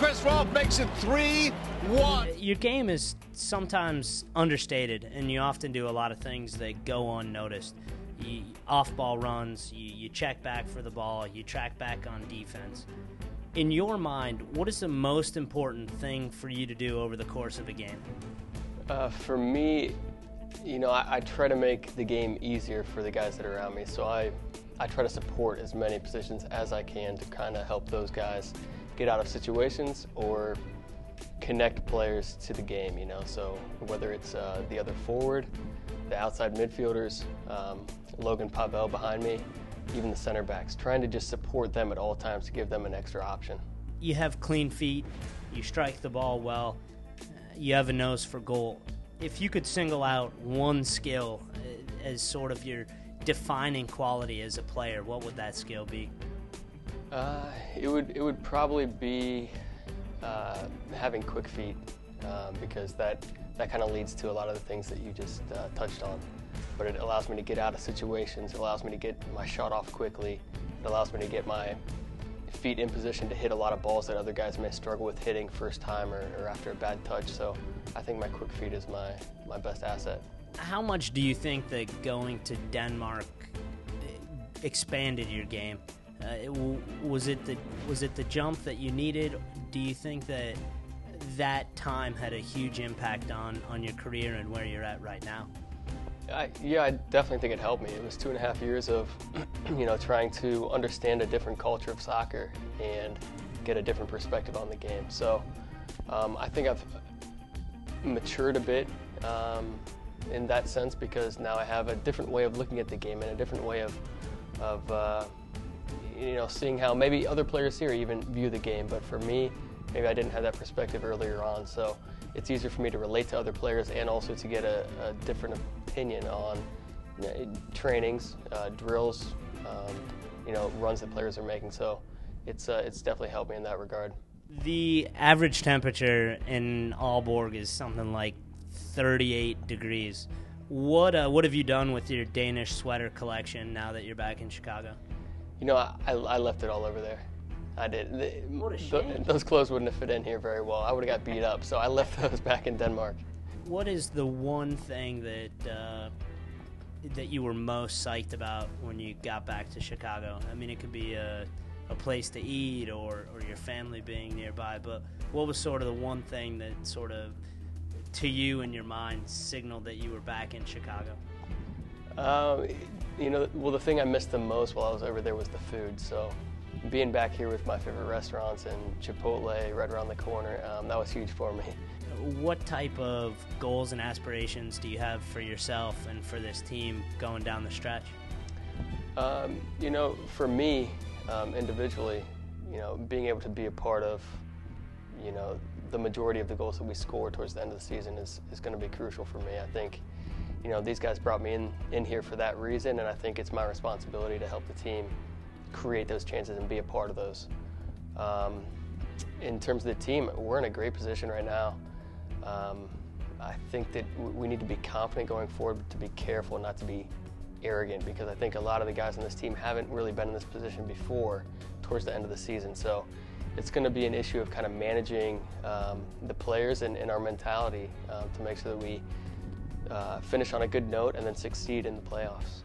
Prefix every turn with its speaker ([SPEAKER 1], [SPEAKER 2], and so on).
[SPEAKER 1] Chris Rolfe makes it 3-1.
[SPEAKER 2] Your game is sometimes understated, and you often do a lot of things that go unnoticed. Off-ball runs, you check back for the ball, you track back on defense. In your mind, what is the most important thing for you to do over the course of a game?
[SPEAKER 3] For me, I try to make the game easier for the guys that are around me. So I try to support as many positions as I can to kind of help those guys get out of situations or connect players to the game, So whether it's the other forward, the outside midfielders, Logan Pavel behind me, even the center backs, trying to just support them at all times to give them an extra option.
[SPEAKER 2] You have clean feet, you strike the ball well, you have a nose for goal. If you could single out one skill as sort of your defining quality as a player, what would that skill be?
[SPEAKER 3] It would probably be having quick feet, because that kind of leads to a lot of the things that you just touched on. But it allows me to get out of situations, it allows me to get my shot off quickly, it allows me to get my feet in position to hit a lot of balls that other guys may struggle with hitting first time or after a bad touch. So I think my quick feet is my best asset.
[SPEAKER 2] How much do you think that going to Denmark expanded your game? Was it the jump that you needed? Do you think that time had a huge impact on your career and where you're at right now?
[SPEAKER 3] Yeah, I definitely think it helped me. It was 2.5 years of, trying to understand a different culture of soccer and get a different perspective on the game. So I think I've matured a bit in that sense, because now I have a different way of looking at the game and a different way of seeing how maybe other players here even view the game. But for me, maybe I didn't have that perspective earlier on. So it's easier for me to relate to other players and also to get a different opinion on trainings, drills, runs that players are making. So it's definitely helped me in that regard.
[SPEAKER 2] The average temperature in Aalborg is something like 38 degrees. What have you done with your Danish sweater collection now that you're back in Chicago?
[SPEAKER 3] I left it all over there. I did.
[SPEAKER 2] What a shame.
[SPEAKER 3] Those clothes wouldn't have fit in here very well. I would have got beat up, so I left those back in Denmark.
[SPEAKER 2] What is the one thing that you were most psyched about when you got back to Chicago? I mean, it could be a place to eat or your family being nearby, but what was sort of the one thing that sort of, to you in your mind, signaled that you were back in Chicago?
[SPEAKER 3] Well, the thing I missed the most while I was over there was the food. So being back here with my favorite restaurants and Chipotle right around the corner, that was huge for me.
[SPEAKER 2] What type of goals and aspirations do you have for yourself and for this team going down the stretch? For me, individually, being able to be a part of, the majority of the goals that we score towards the end of the season is going to be crucial for me. I think, these guys brought me in here for that reason, and I think it's my responsibility to help the team create those chances and be a part of those. In terms of the team, we're in a great position right now. I think that we need to be confident going forward, but to be careful not to be arrogant, because I think a lot of the guys on this team haven't really been in this position before towards the end of the season. So it's going to be an issue of kind of managing the players and our mentality to make sure that we finish on a good note and then succeed in the playoffs.